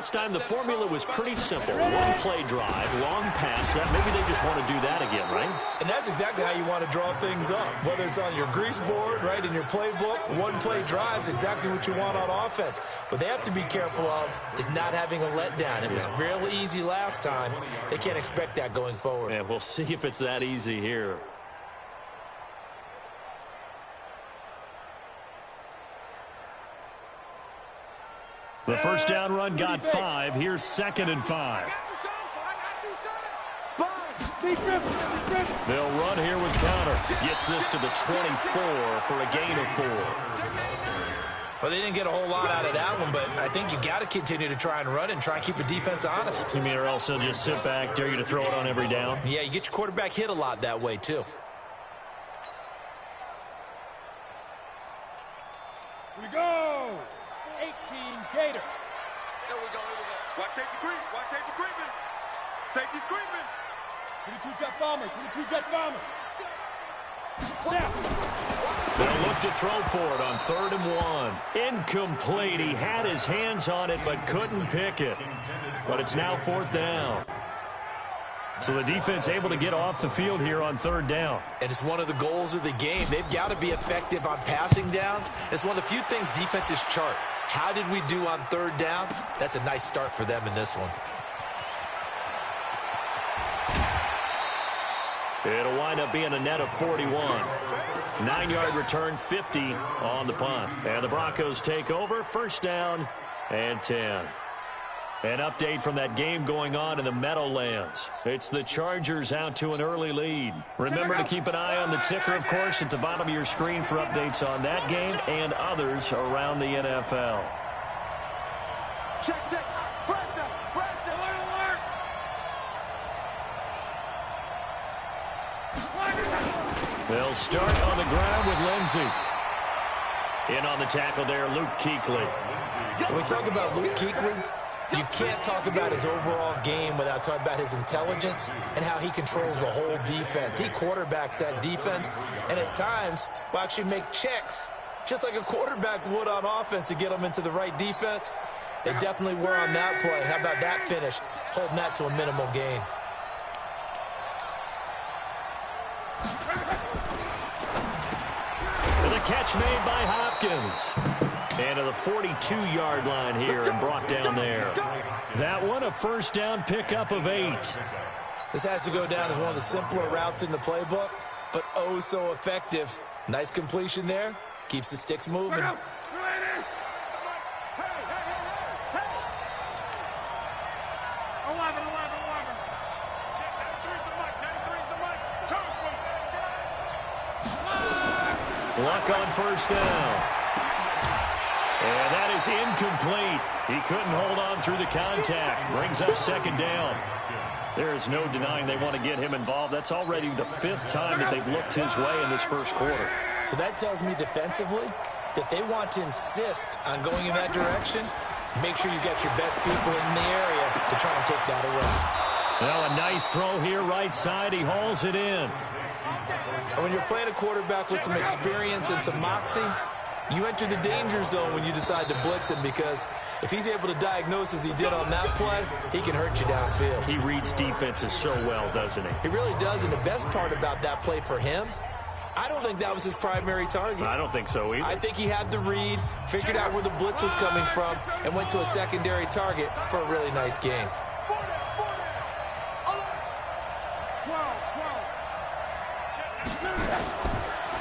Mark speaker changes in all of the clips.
Speaker 1: last time the formula was pretty simple. One play drive, long pass. That maybe they just want to do that again, right?
Speaker 2: And that's exactly how you want to draw things up. Whether it's on your grease board, right, in your playbook, one play drive is exactly what you want on offense. What they have to be careful of is not having a letdown. It was real easy last time. They can't expect that going forward.
Speaker 1: Yeah, we'll see if it's that easy here. The first down run got 5. Here's 2nd and 5. They'll run here with counter. Gets this to the 24 for a gain of 4.
Speaker 2: Well, they didn't get a whole lot out of that one, but I think you got to continue to try and run and try and keep the defense honest.
Speaker 1: You mean or else they'll just sit back, dare you to throw it on every down?
Speaker 2: Yeah, you get your quarterback hit a lot that way, too.
Speaker 3: Here we go. 18 Gator.
Speaker 4: Here we go. Watch safety creep. Watch safety creeping. Safety's creeping.
Speaker 3: 22 Jet Bomber. 22 Jet Bomber. Snap.
Speaker 1: They'll look to throw for it on 3rd and 1. Incomplete. He had his hands on it but couldn't pick it. But it's now 4th down. So the defense able to get off the field here on 3rd down.
Speaker 2: And it's one of the goals of the game. They've got to be effective on passing downs. It's one of the few things defenses chart. How did we do on 3rd down? That's a nice start for them in this one.
Speaker 1: It'll wind up being a net of 41. 9-yard return, 50 on the punt. And the Broncos take over, 1st down and 10. An update from that game going on in the Meadowlands. It's the Chargers out to an early lead. Remember to keep an eye on the ticker, of course, at the bottom of your screen for updates on that game and others around the NFL.
Speaker 4: Check. Press them. Alert.
Speaker 1: They'll start on the ground with Lindsey. In on the tackle there, Luke Kuechly.
Speaker 2: When we talk about Luke Kuechly, you can't talk about his overall game without talking about his intelligence and how he controls the whole defense. He quarterbacks that defense and at times will actually make checks just like a quarterback would on offense to get them into the right defense. They definitely were on that play. How about that finish? Holding that to a minimal gain.
Speaker 1: And the catch made by Hopkins. And to the 42-yard line here and brought down there. That one a 1st down pickup of 8.
Speaker 2: This has to go down as one of the simpler routes in the playbook, but oh so effective. Nice completion there. Keeps the sticks moving.
Speaker 1: Luck on 1st down. And that is incomplete. He couldn't hold on through the contact. Brings up 2nd down. There is no denying they want to get him involved. That's already the 5th time that they've looked his way in this 1st quarter.
Speaker 2: So that tells me defensively that they want to insist on going in that direction. Make sure you get your best people in the area to try and take that away.
Speaker 1: Well, a nice throw here right side. He hauls it in.
Speaker 2: And when you're playing a quarterback with some experience and some moxie, you enter the danger zone when you decide to blitz him, because if he's able to diagnose as he did on that play, he can hurt you downfield.
Speaker 1: He reads defenses so well, doesn't he?
Speaker 2: He really does, and the best part about that play for him, I don't think that was his primary target.
Speaker 1: I don't think so either.
Speaker 2: I think he had the read, figured out where the blitz was coming from, and went to a secondary target for a really nice gain.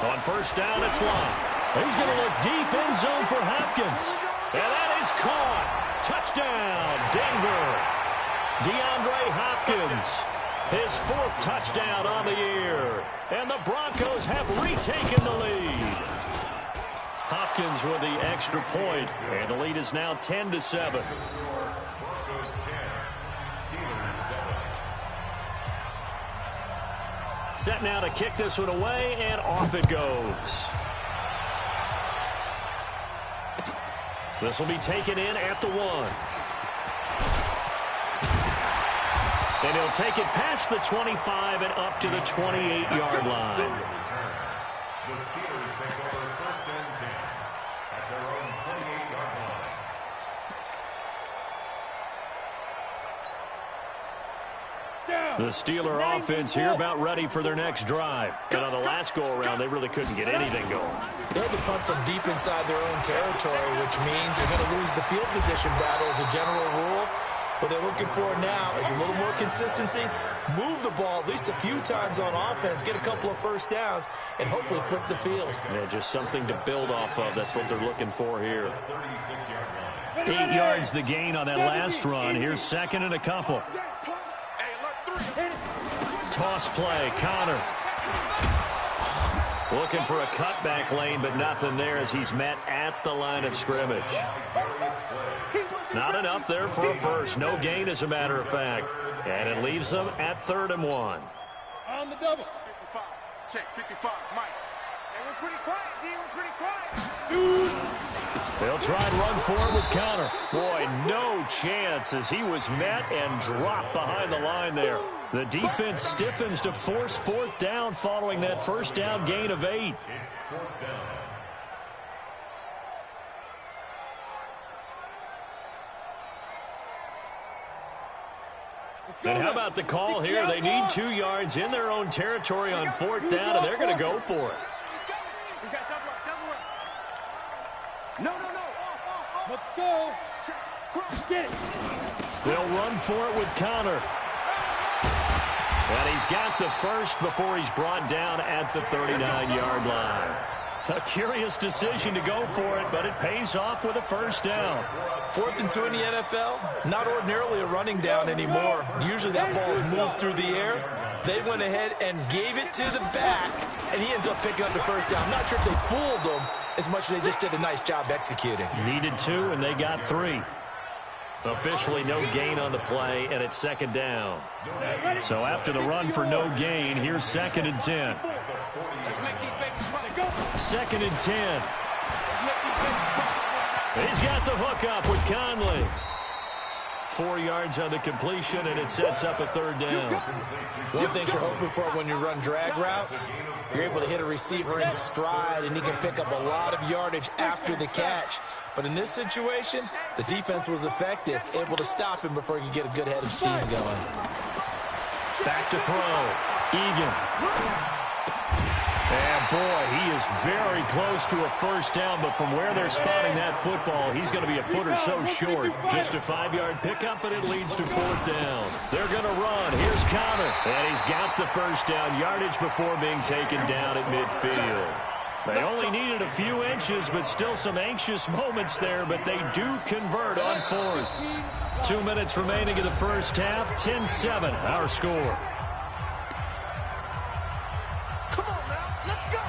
Speaker 1: On 1st down, it's Locke. He's going to look deep end zone for Hopkins. And that is caught. Touchdown, Denver. DeAndre Hopkins. His 4th touchdown on the year. And the Broncos have retaken the lead. Hopkins with the extra point. And the lead is now 10-7. Set now to kick this one away, and off it goes. This will be taken in at the 1. And he'll take it past the 25 and up to the 28-yard line.
Speaker 5: The Steelers take over 1st and 10 at their own 28-yard line.
Speaker 1: The Steeler offense here about ready for their next drive. And on the last go-around, they really couldn't get anything going.
Speaker 2: They had to punt from deep inside their own territory, which means they're going to lose the field position battle as a general rule. What they're looking for now is a little more consistency, move the ball at least a few times on offense, get a couple of first downs, and hopefully flip the field.
Speaker 1: Yeah, just something to build off of. That's what they're looking for here. 8 yards the gain on that last run. Here's second and a couple. Toss play, Connor. Looking for a cutback lane, but nothing there as he's met at the line of scrimmage. Not enough there for a first. No gain, as a matter of fact. And it leaves them at 3rd and 1.
Speaker 3: On the double.
Speaker 4: 55. Check, 55, Mike.
Speaker 3: Hey, we're pretty quiet, D. We're pretty quiet.
Speaker 1: They'll try and run forward with Connor. Boy, no chance as he was met and dropped behind the line there. The defense stiffens to force 4th down following that first down gain of 8. And how about the call here? They need 2 yards in their own territory on 4th down, and they're going to go for it.
Speaker 3: We got double up. No. Let's go. Get it.
Speaker 1: They'll run for it with Connor. And he's got the first before he's brought down at the 39-yard line. A curious decision to go for it, but it pays off with a first down.
Speaker 2: 4th and 2 in the NFL, not ordinarily a running down anymore. Usually that ball is moved through the air. They went ahead and gave it to the back, and he ends up picking up the first down. I'm not sure if they fooled him as much as they just did a nice job executing.
Speaker 1: Needed 2, and they got 3. Officially no gain on the play, and it's 2nd down. So after the run for no gain, here's 2nd and 10.
Speaker 3: Let's make these babies money. Go.
Speaker 1: 2nd and 10.
Speaker 3: Let's make these babies money.
Speaker 1: He's got the hook up with Conley. 4 yards on the completion, and it sets up a 3rd down.
Speaker 2: One thing you're hoping for when you run drag routes, you're able to hit a receiver in stride, and he can pick up a lot of yardage after the catch. But in this situation, the defense was effective, able to stop him before he could get a good head of steam going.
Speaker 1: Back to throw. Egan. And, boy, he is very close to a first down, but from where they're spotting that football, he's going to be a foot or so short. Just a 5-yard pickup, and it leads to 4th down. They're going to run. Here's Connor. And he's got the first down yardage before being taken down at midfield. They only needed a few inches, but still some anxious moments there, but they do convert on 4th. 2 minutes remaining in the first half. 10-7, our score.
Speaker 4: Come on now, let's go.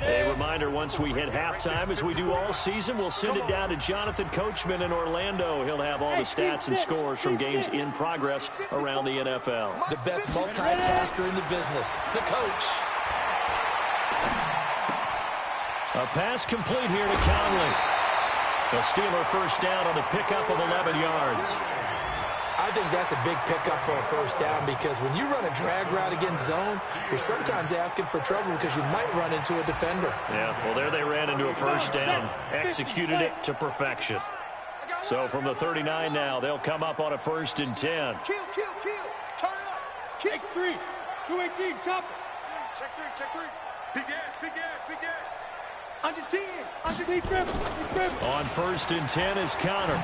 Speaker 1: A reminder, once we hit halftime, as we do all season, we'll send it down to Jonathan Coachman in Orlando. He'll have all the stats and scores from games in progress around the NFL.
Speaker 2: The best multitasker in the business, the coach.
Speaker 1: A pass complete here to Conley. The Steeler first down on the pickup of 11 yards.
Speaker 2: I think that's a big pickup for a first down because when you run a drag route against zone, you're sometimes asking for trouble because you might run into a defender.
Speaker 1: Yeah, well, there they ran into a first down, executed it to perfection. So from the 39 now, they'll come up on a 1st and 10.
Speaker 4: Kill. Turn up.
Speaker 3: Kick 3. 218. Chop it.
Speaker 4: Check three. Big ass.
Speaker 3: Under 10. Underneath dribble.
Speaker 1: On 1st and 10 is Connor.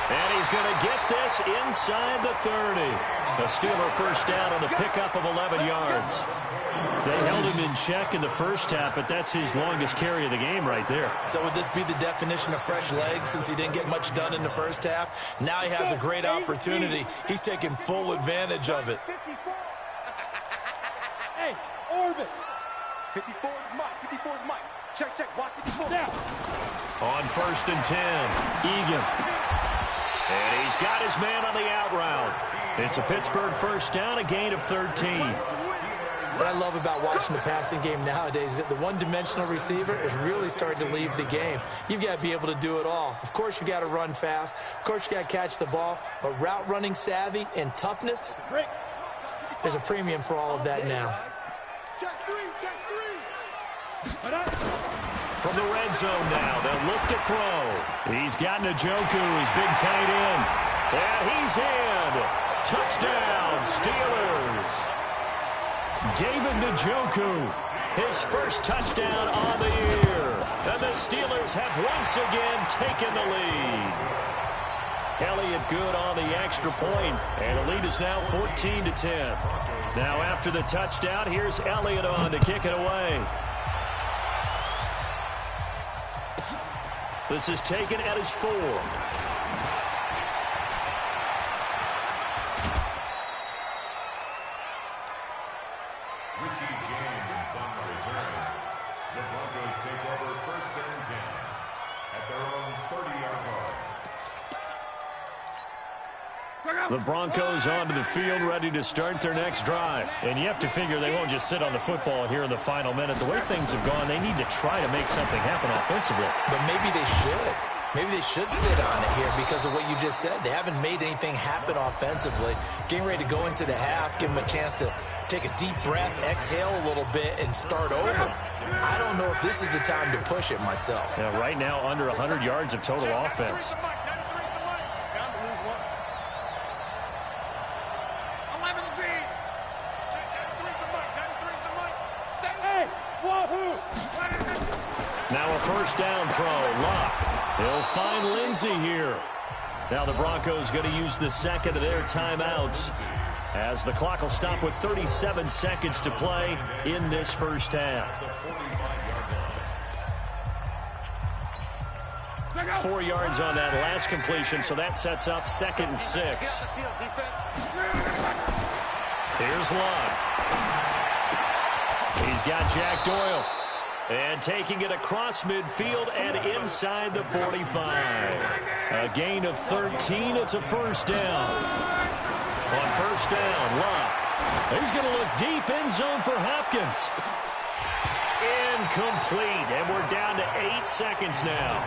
Speaker 1: And he's going to get this inside the 30. The Steeler first down on the pickup of 11 yards. They held him in check in the first half, but that's his longest carry of the game right there.
Speaker 2: So would this be the definition of fresh legs since he didn't get much done in the first half? Now he has a great opportunity. He's taking full advantage of it.
Speaker 3: 54. Hey, orbit.
Speaker 4: 54 is Mike. Check. Watch 54.
Speaker 3: Down.
Speaker 1: On 1st and 10, Egan. And he's got his man on the out route. It's a Pittsburgh first down, a gain of 13.
Speaker 2: What I love about watching the passing game nowadays is that the one-dimensional receiver is really starting to leave the game. You've got to be able to do it all. Of course, you got to run fast. Of course, you got to catch the ball. But route running savvy and toughness, there's a premium for all of that now.
Speaker 4: Check three.
Speaker 1: From the red zone now, they'll look to throw. He's got Njoku, his big tight end. And he's in. Touchdown, Steelers. David Njoku, his first touchdown on the year. And the Steelers have once again taken the lead. Elliott good on the extra point, and the lead is now 14-10. Now after the touchdown, here's Elliott on to kick it away. This is taken at his 4.
Speaker 5: Richie James on the return. The Broncos take over 1st and 10 at their own 30-yard line.
Speaker 1: The Broncos onto the field, ready to start their next drive. And you have to figure they won't just sit on the football here in the final minute. The way things have gone, they need to try to make something happen offensively.
Speaker 2: But maybe they should. Maybe they should sit on it here because of what you just said. They haven't made anything happen offensively. Getting ready to go into the half, give them a chance to take a deep breath, exhale a little bit, and start over. I don't know if this is the time to push it myself.
Speaker 1: Yeah, right now, under 100 yards of total offense. Now a first down throw. Luck. He'll find Lindsey here. Now the Broncos going to use the second of their timeouts as the clock will stop with 37 seconds to play in this first half. 4 yards on that last completion, so that sets up 2nd and 6. Here's Luck. He's got Jack Doyle. And taking it across midfield and inside the 45. A gain of 13. It's a first down. On first down, Luck. He's going to look deep end zone for Hopkins. Incomplete. And we're down to 8 seconds now.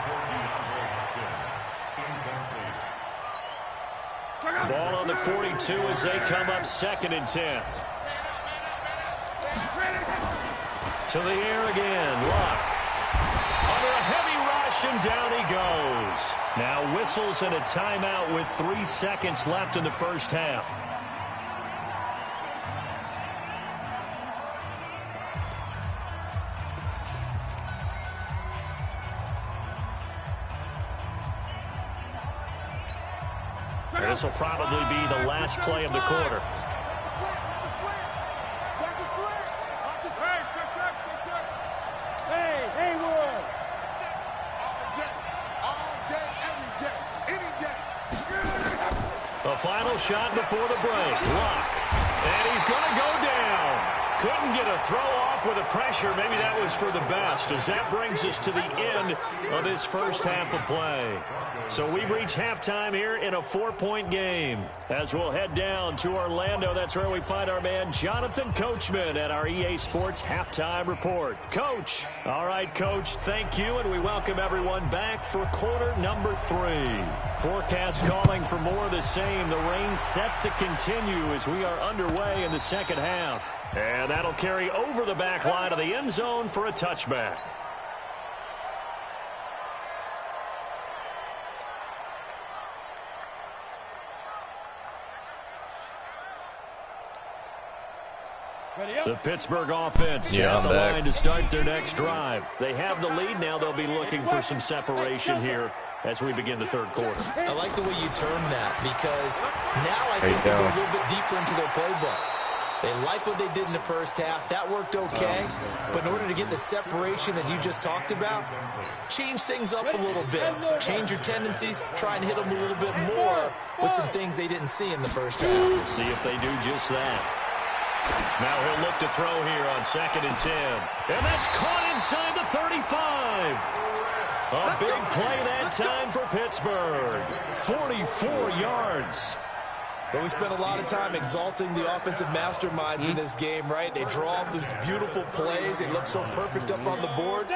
Speaker 1: Ball on the 42 as they come up 2nd and 10. To the air again, Luck. Under a heavy rush, and down he goes. Now whistles and a timeout with 3 seconds left in the first half. This will probably be the last play of the quarter. A final shot before the break. Luck. And he's going to go down. Couldn't get a throw off with the pressure. Maybe that was for the best, as that brings us to the end of this first half of play. So we've reached halftime here in a 4-point game. As we'll head down to Orlando, that's where we find our man Jonathan Coachman at our EA Sports Halftime Report. Coach. All right, Coach, thank you, and we welcome everyone back for quarter number 3. Forecast calling for more of the same. The rain set to continue as we are underway in the second half. And that'll carry over the back line of the end zone for a touchback. The Pittsburgh offense at the line to start their next drive. They have the lead now. They'll be looking for some separation here as we begin the third quarter.
Speaker 2: I like the way you term that because now I think they go a little bit deeper into their playbook. They like what they did in the first half. That worked okay. But in order to get the separation that you just talked about, change things up a little bit. Change your tendencies. Try and hit them a little bit more with some things they didn't see in the first half.
Speaker 1: We'll see if they do just that. Now he'll look to throw here on 2nd and 10. And that's caught inside the 35. A big play that time for Pittsburgh. 44 yards.
Speaker 2: But we spent a lot of time exalting the offensive masterminds in this game, right? They draw up these beautiful plays. They look so perfect up on the board.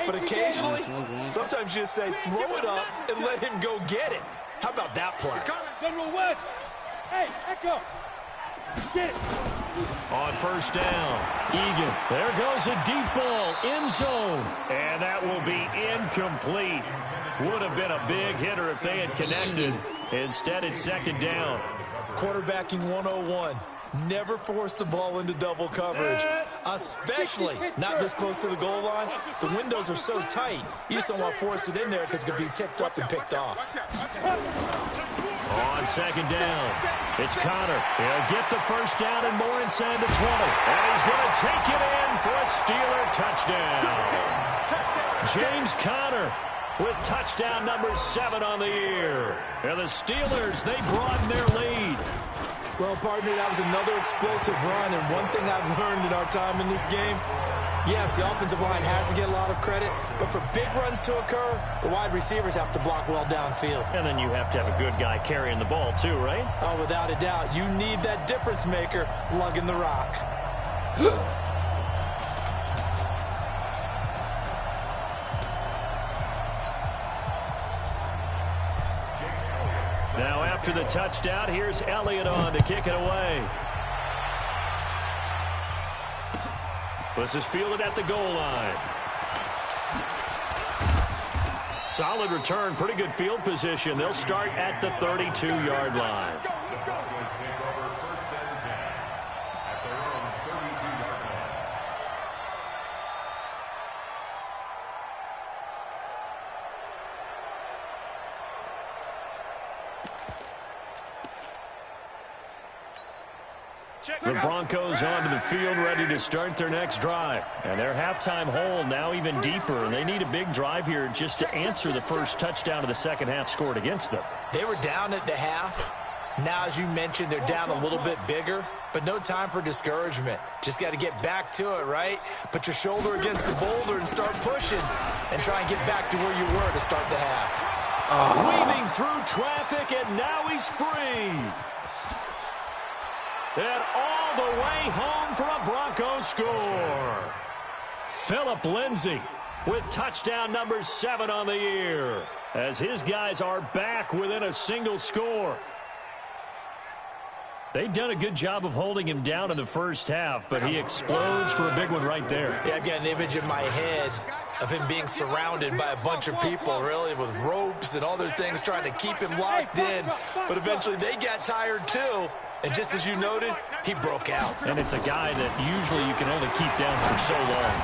Speaker 2: But occasionally, sometimes you just say, throw it up and let him go get it. How about that play?
Speaker 3: General West. Hey, Echo. Get it.
Speaker 1: On first down, Egan. There goes a deep ball, end zone. And that will be incomplete. Would have been a big hitter if they had connected. Instead, it's second down.
Speaker 2: Quarterbacking 101. Never force the ball into double coverage, especially not this close to the goal line. The windows are so tight, you just don't want to force it in there because it could be tipped up and picked off.
Speaker 1: On second down, it's Connor. He'll get the first down and more inside the 20. And he's going to take it in for a Steeler touchdown. James Conner with touchdown number 7 on the year. And the Steelers, they broaden their lead.
Speaker 2: Well, partner, that was another explosive run, and one thing I've learned in our time in this game, yes, the offensive line has to get a lot of credit, but for big runs to occur, the wide receivers have to block well downfield.
Speaker 1: And then you have to have a good guy carrying the ball too, right?
Speaker 2: Oh, without a doubt. You need that difference maker lugging the rock.
Speaker 1: Now after the touchdown, here's Elliott on to kick it away. This is fielded at the goal line. Solid return, pretty good field position. They'll start at the 32-yard line. The Broncos onto the field, ready to start their next drive. And their halftime hole now even deeper, and they need a big drive here just to answer the first touchdown of the second half scored against them.
Speaker 2: They were down at the half. Now, as you mentioned, they're down a little bit bigger, but no time for discouragement. Just got to get back to it, right? Put your shoulder against the boulder and start pushing and try and get back to where you were to start the half.
Speaker 1: Weaving through traffic, and now he's free. And all the way home for a Broncos score. Phillip Lindsay with touchdown number 7 on the year, as his guys are back within a single score. They've done a good job of holding him down in the first half, but he explodes for a big one right there.
Speaker 2: Yeah, I've got an image in my head of him being surrounded by a bunch of people, really, with ropes and other things trying to keep him locked in. But eventually they got tired, too. And just as you noted, he broke out.
Speaker 1: And it's a guy that usually you can only keep down for so long.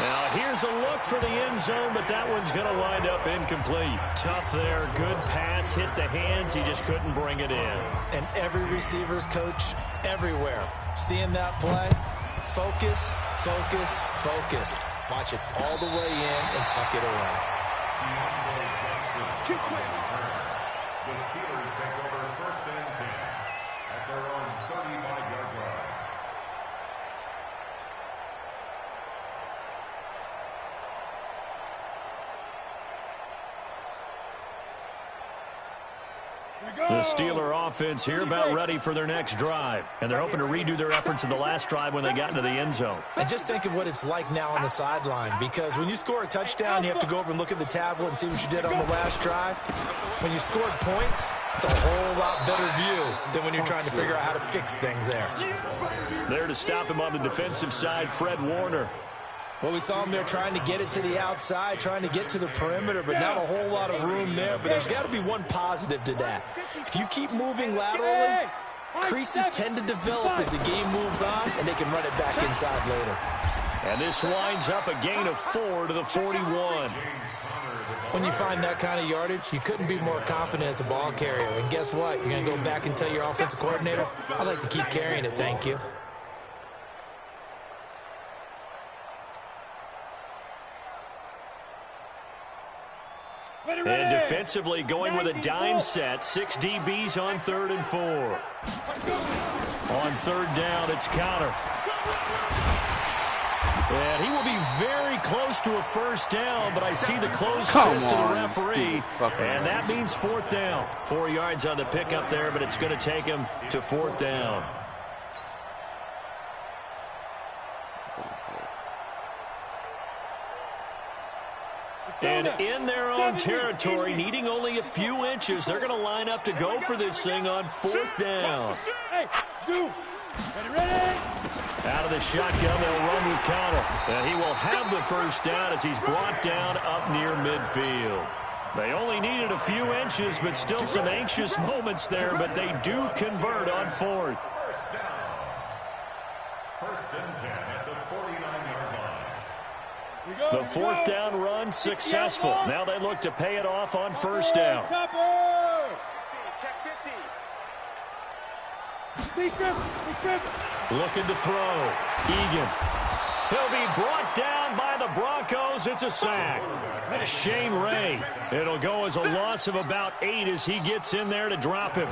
Speaker 1: Now, here's a look for the end zone, but that one's going to wind up incomplete. Tough there. Good pass. Hit the hands. He just couldn't bring it in.
Speaker 2: And every receiver's coach everywhere, seeing that play, focus, focus, focus. Watch it all the way in and tuck it away.
Speaker 5: The Steelers take over first and 10 at their own 35-yard line.
Speaker 1: The Steeler offense here about ready for their next drive. And they're hoping to redo their efforts in the last drive when they got into the end zone.
Speaker 2: And just think of what it's like now on the sideline, because when you score a touchdown, you have to go over and look at the tablet and see what you did on the last drive. When you scored points, it's a whole lot better view than when you're trying to figure out how to fix things there.
Speaker 1: There to stop him on the defensive side, Fred Warner.
Speaker 2: Well, we saw him there trying to get it to the outside, trying to get to the perimeter, but not a whole lot of room there. But there's got to be one positive to that. If you keep moving laterally, creases tend to develop as the game moves on, and they can run it back inside later.
Speaker 1: And this winds up a gain of 4 to the 41.
Speaker 2: When you find that kind of yardage, you couldn't be more confident as a ball carrier. And guess what? You're going to go back and tell your offensive coordinator, I'd like to keep carrying it, thank you.
Speaker 1: And defensively going with a dime set. 6 DBs on 3rd and 4. On 3rd down, it's Connor. And he will be very close to a first down, but I see the close fist of the referee. And that means 4th down. 4 yards on the pickup there, but it's going to take him to 4th down. And in their own territory, needing only a few inches, they're going to line up to go for this thing on 4th down.
Speaker 3: Hey, 2, Ready?
Speaker 1: Out of the shotgun, they'll run with Connell. And he will have the first down as he's brought down up near midfield. They only needed a few inches, but still some anxious moments there, but they do convert on fourth.
Speaker 5: First and 10 at the 49-yard line.
Speaker 1: The fourth down run successful. Now they look to pay it off on first down.
Speaker 4: Check 50.
Speaker 1: Looking to throw. Egan. He'll be brought down by the Broncos. It's a sack. Shane Ray. It'll go as a loss of about 8 as he gets in there to drop him.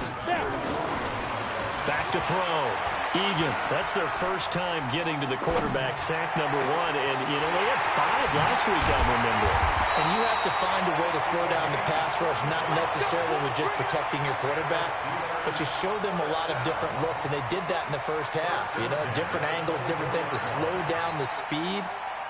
Speaker 1: Back to throw. Egan. That's their first time getting to the quarterback, sack number 1. And, you know, they had 5 last week, I remember.
Speaker 2: And you have to find a way to slow down the pass rush, not necessarily with just protecting your quarterback, but you show them a lot of different looks, and they did that in the first half. You know, different angles, different things to slow down the speed.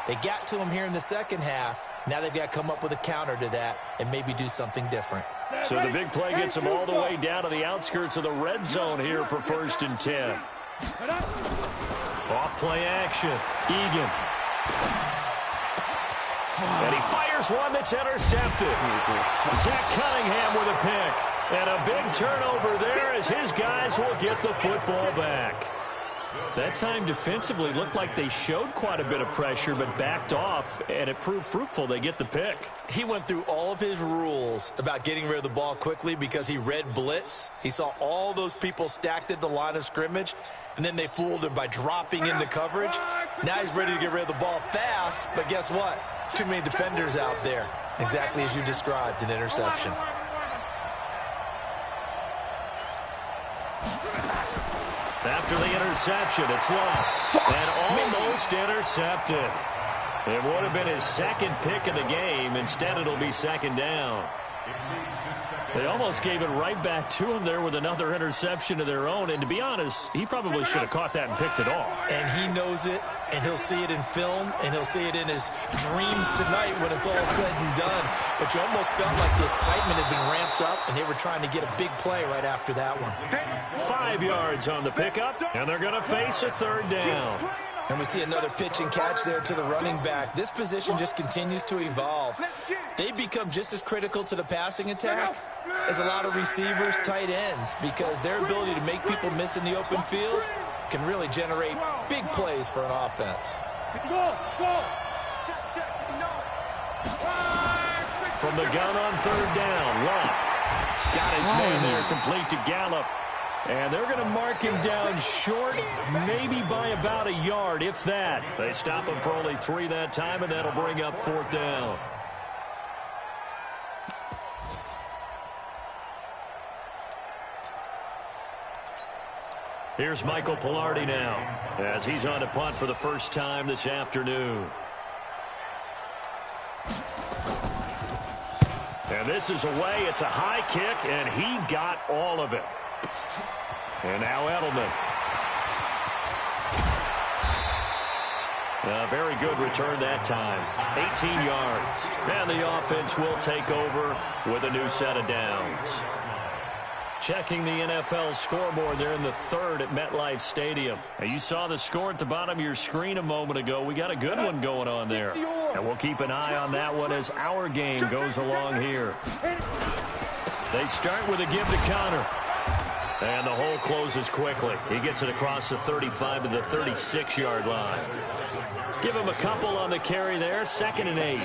Speaker 2: They got to him here in the second half. Now they've got to come up with a counter to that and maybe do something different.
Speaker 1: So the big play gets them all the way down to the outskirts of the red zone here for first and 10. Off play action. Egan. And he fires one that's intercepted. Zach Cunningham with a pick. And a big turnover there as his guys will get the football back. That time defensively looked like they showed quite a bit of pressure but backed off, and it proved fruitful. They get the pick.
Speaker 2: He went through all of his rules about getting rid of the ball quickly because he read blitz. He saw all those people stacked at the line of scrimmage, and then they fooled him by dropping into coverage. Now he's ready to get rid of the ball fast, but guess what? Too many defenders out there. Exactly as you described, an interception.
Speaker 1: After the interception, it's Love. And almost intercepted. It would have been his second pick of the game. Instead, it'll be second down. They almost gave it right back to him there with another interception of their own. And to be honest, he probably should have caught that and picked it off.
Speaker 2: And he knows it, and he'll see it in film, and he'll see it in his dreams tonight when it's all said and done. But you almost felt like the excitement had been ramped up, and they were trying to get a big play right after that one.
Speaker 1: 5 yards on the pickup, and they're going to face a third down.
Speaker 2: And we see another pitch and catch there to the running back. This position just continues to evolve. They become just as critical to the passing attack as a lot of receivers, tight ends, because their ability to make people miss in the open field can really generate big plays for an offense.
Speaker 1: From the gun on third down, Love got his man there, complete to Gallup. And they're going to mark him down short, maybe by about a yard, if that. They stop him for only 3 that time, and that'll bring up fourth down. Here's Michael Palardy now, as he's on to punt for the first time this afternoon. And this is away. It's a high kick, and he got all of it. And now Edelman. A very good return that time. 18 yards. And the offense will take over with a new set of downs. Checking the NFL scoreboard there in the third at MetLife Stadium. Now, you saw the score at the bottom of your screen a moment ago. We got a good one going on there. And we'll keep an eye on that one as our game goes along here. They start with a give to Connor. And the hole closes quickly. He gets it across the 35 to the 36-yard line. Give him a couple on the carry there. 2nd and 8.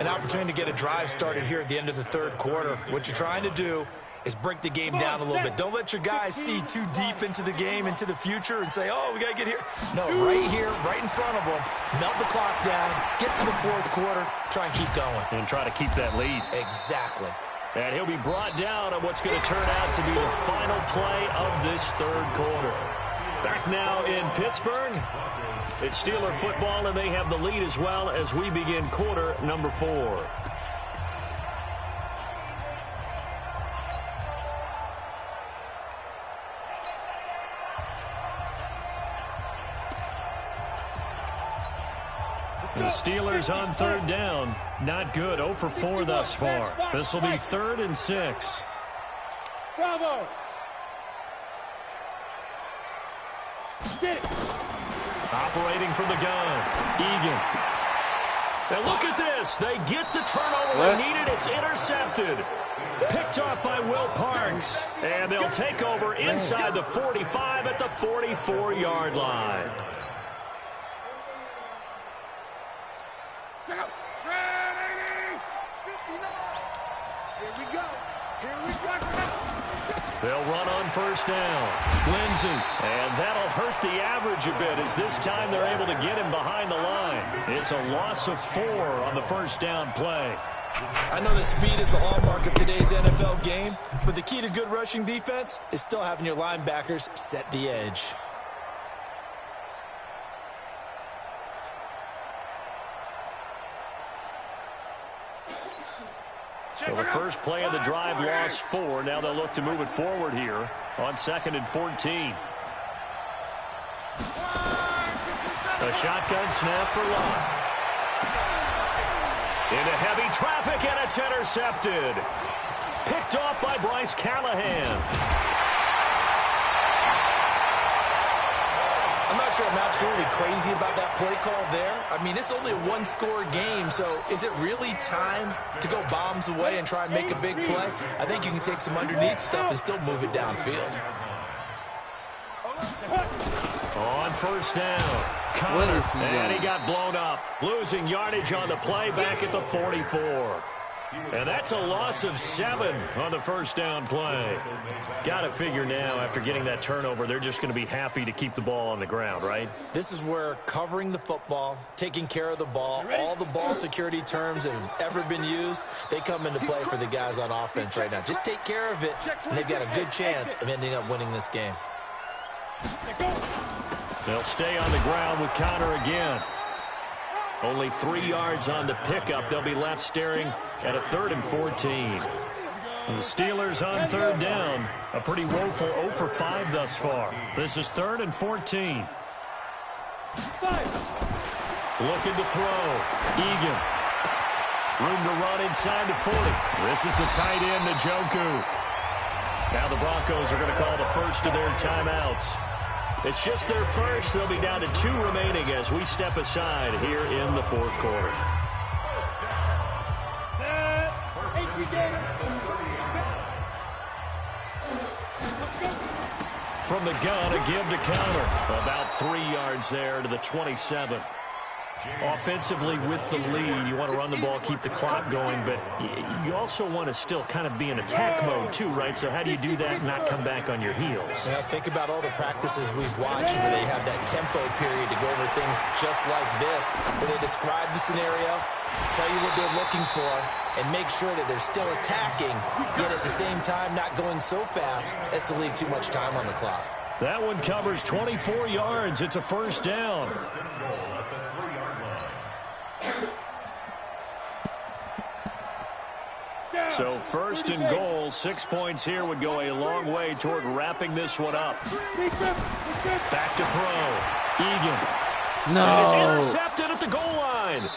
Speaker 2: An opportunity to get a drive started here at the end of the third quarter. What you're trying to do is break the game down a little bit. Don't let your guys see too deep into the game, into the future, and say, oh, we got to get here. No, right here, right in front of them. Melt the clock down, get to the fourth quarter, try and keep going.
Speaker 1: And try to keep that lead.
Speaker 2: Exactly.
Speaker 1: And he'll be brought down on what's going to turn out to be the final play of this third quarter. Back now in Pittsburgh. It's Steeler football, and they have the lead as well as we begin quarter number 4. The Steelers on third down. Not good. 0 for 4 thus far. This will be 3rd and 6.
Speaker 3: Bravo. get it.
Speaker 1: Operating from the gun. Egan. And look at this. They get the turnover they needed. It's intercepted. Picked off by Will Parks. And they'll take over inside the 45 at the 44-yard line. They'll run on first down. Lindsey. And that'll hurt the average a bit as this time they're able to get him behind the line. It's a loss of 4 on the first down play.
Speaker 2: I know that speed is the hallmark of today's NFL game, but the key to good rushing defense is still having your linebackers set the edge.
Speaker 1: So the first play of the drive lost 4. Now they'll look to move it forward here on 2nd and 14. A shotgun snap for Lott. Into heavy traffic, and it's intercepted. Picked off by Bryce Callahan.
Speaker 2: I'm not sure I'm absolutely crazy about that play call there. I mean, it's only a one-score game, so is it really time to go bombs away and try and make a big play? I think you can take some underneath stuff and still move it downfield.
Speaker 1: On first down, Connor, and he got blown up. Losing yardage on the play back at the 44. And that's a loss of 7 on the first down play. Got to figure now, after getting that turnover, they're just going to be happy to keep the ball on the ground, right?
Speaker 2: This is where covering the football, taking care of the ball, all the ball security terms that have ever been used, they come into play for the guys on offense right now. Just take care of it, and they've got a good chance of ending up winning this game.
Speaker 1: They'll stay on the ground with Connor again. Only 3 yards on the pickup. They'll be left staring at a 3rd and 14. And the Steelers on 3rd down. A pretty woeful 0 for 5 thus far. This is 3rd and 14. Looking to throw. Egan. Room to run inside the 40. This is the tight end, Njoku. Now the Broncos are going to call the first of their timeouts. It's just their first. They'll be down to 2 remaining as we step aside here in the 4th quarter. From the gun, a give to Connor. About 3 yards there to the 27. Offensively with the lead, you want to run the ball, keep the clock going, but you also want to still kind of be in attack mode too, right? So how do you do that and not come back on your heels?
Speaker 2: Yeah, think about all the practices we've watched where they have that tempo period to go over things just like this, where they describe the scenario, tell you what they're looking for, and make sure that they're still attacking, yet at the same time not going so fast as to leave too much time on the clock.
Speaker 1: That one covers 24 yards. It's a first down. So 1st and goal, 6 points here would go a long way toward wrapping this one up. Back to throw. Egan.
Speaker 6: No.
Speaker 1: And it's intercepted at the goal line.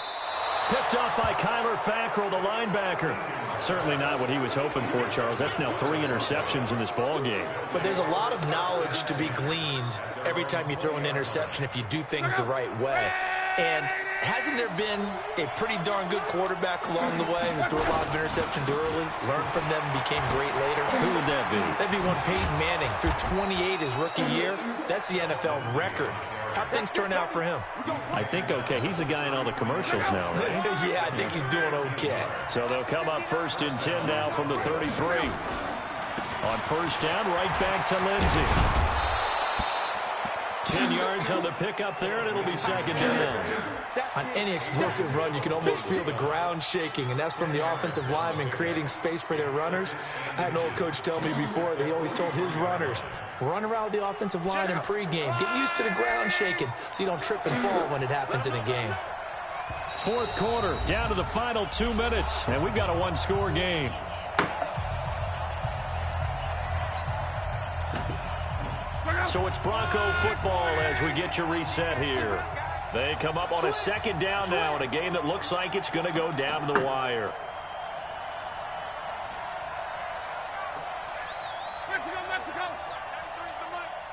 Speaker 1: Picked off by Kyler Fackrell, the linebacker. Certainly not what he was hoping for, Charles. That's now 3 interceptions in this ball game.
Speaker 2: But there's a lot of knowledge to be gleaned every time you throw an interception if you do things the right way. And hasn't there been a pretty darn good quarterback along the way who threw a lot of interceptions early, learned from them, and became great later?
Speaker 1: Who would that be?
Speaker 2: That'd be one Peyton Manning. Threw 28 his rookie year. That's the NFL record. How'd things turn out for him?
Speaker 1: I think okay. He's a guy in all the commercials now, right?
Speaker 2: Yeah, I think he's doing okay.
Speaker 1: So they'll come up 1st and 10 now from the 33. On first down, right back to Lindsey. 10 yards on the pickup there, and it'll be 2nd down.
Speaker 2: On any explosive run, you can almost feel the ground shaking, and that's from the offensive linemen creating space for their runners. I had an old coach tell me before that he always told his runners, run around with the offensive line in pregame. Get used to the ground shaking so you don't trip and fall when it happens in a game.
Speaker 1: 4th quarter, down to the final 2 minutes, and we've got a 1-score game. So it's Bronco football as we get you reset here. They come up on a 2nd down now in a game that looks like it's going to go down to the wire.
Speaker 4: Mexico, Mexico.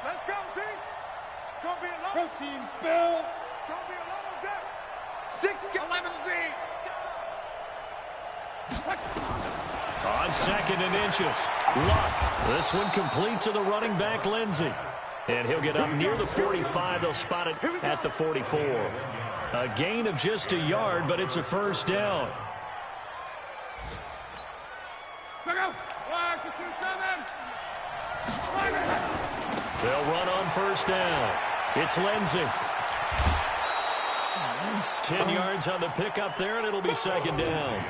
Speaker 4: Let's go, team. It's going to be
Speaker 1: On 2nd and inches. Luck. This one complete to the running back, Lindsey. And he'll get up near the 45. They'll spot it at the 44. A gain of just a yard, but it's a first down. They'll run on first down. It's Lindsey. 10 yards on the pickup there, and it'll be 2nd down.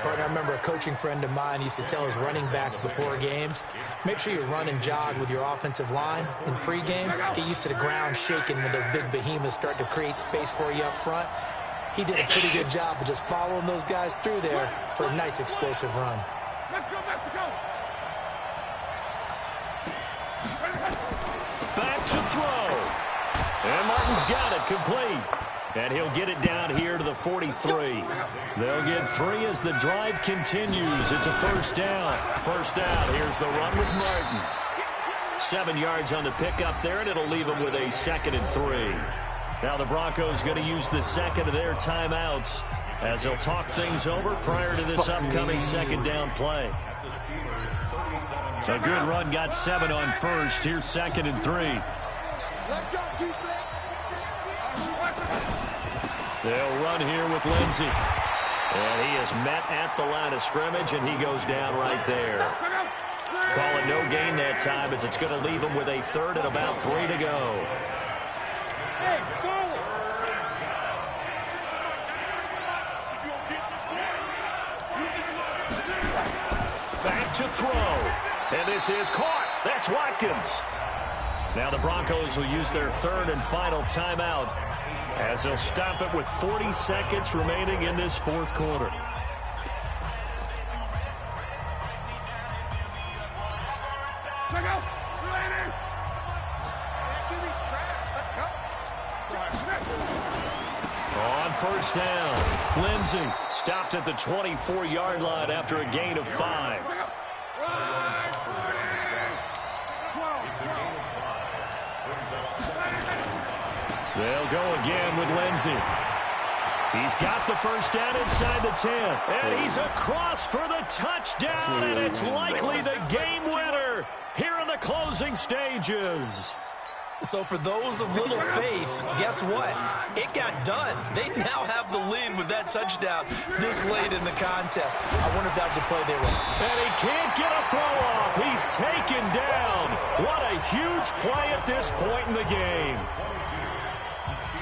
Speaker 2: Partner, I remember a coaching friend of mine used to tell his running backs before games, make sure you run and jog with your offensive line in pregame. Get used to the ground shaking when those big behemoths start to create space for you up front. He did a pretty good job of just following those guys through there for a nice explosive run.
Speaker 3: Let's go, Mexico!
Speaker 1: Back to throw. And Martin's got it complete. And he'll get it down here to the 43. They'll get 3 as the drive continues. It's a first down. First down. Here's the run with Martin. 7 yards on the pickup there, and it'll leave them with a 2nd and 3. Now the Broncos going to use the second of their timeouts as they'll talk things over prior to this upcoming 2nd down play. A good run, got 7 on first. Here's 2nd and 3.
Speaker 4: Let's go, defense.
Speaker 1: They'll run here with Lindsey. And he is met at the line of scrimmage, and he goes down right there. Call it no gain that time as it's going to leave him with a 3rd and about 3 to go.
Speaker 3: Hey, solid!
Speaker 1: Back to throw. And this is caught. That's Watkins. Now the Broncos will use their 3rd and final timeout as they'll stop it with 40 seconds remaining in this 4th quarter.
Speaker 3: Check out!
Speaker 1: On first down, Lindsey stopped at the 24-yard line after a gain of 5. They'll go again with Lindsey. He's got the first down inside the 10. And he's across for the touchdown, and it's likely the game winner here in the closing stages.
Speaker 2: So for those of little faith, guess what? It got done. They now have the lead with that touchdown this late in the contest. I wonder if that was a play they ran.
Speaker 1: And he can't get a throw off. He's taken down. What a huge play at this point in the game.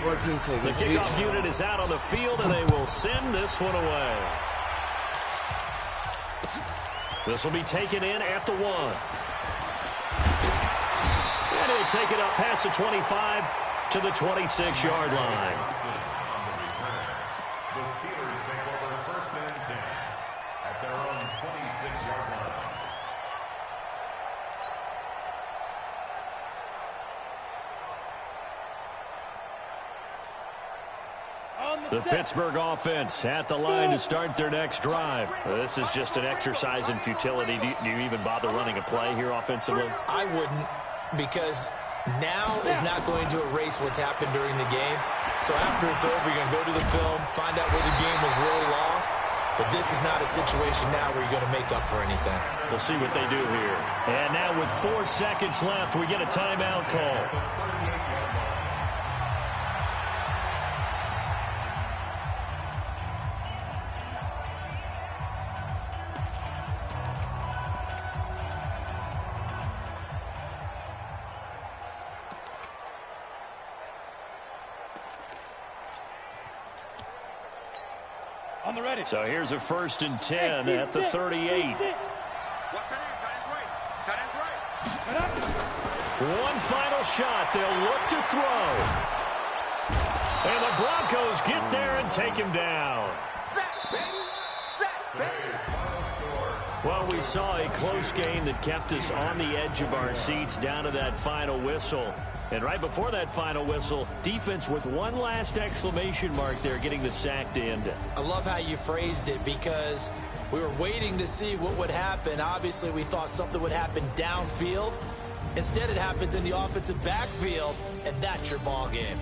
Speaker 6: 14 seconds.
Speaker 1: The kickoff unit is out on the field, and they will send this one away. This will be taken in at the 1. And he'll take it up past the 25 to the 26-yard line.
Speaker 5: The Steelers take over 1st and 10 at their own 26-yard line.
Speaker 1: The Pittsburgh offense at the line to start their next drive. This is just an exercise in futility. Do you even bother running a play here offensively?
Speaker 2: I wouldn't, because now is not going to erase what's happened during the game. So after it's over, you're going to go to the film, find out where the game was really lost. But this is not a situation now where you're going to make up for anything.
Speaker 1: We'll see what they do here. And now with 4 seconds left, we get a timeout call.
Speaker 3: On the ready.
Speaker 1: So here's a 1st and 10 at the 38.
Speaker 4: Watch that end, tight end's right. Tight end's right.
Speaker 1: One final shot. They'll look to throw. And the Broncos get there and take him down.
Speaker 4: Set, baby. Set, baby.
Speaker 1: Well, we saw a close game that kept us on the edge of our seats down to that final whistle. And right before that final whistle, defense with one last exclamation mark there, getting the sack to end it.
Speaker 2: I love how you phrased it, because we were waiting to see what would happen. Obviously, we thought something would happen downfield. Instead, it happens in the offensive backfield, and that's your ball game.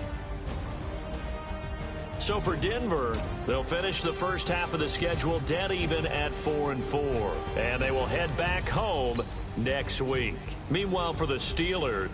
Speaker 1: So for Denver, they'll finish the first half of the schedule dead even at 4-4. And they will head back home next week. Meanwhile, for the Steelers,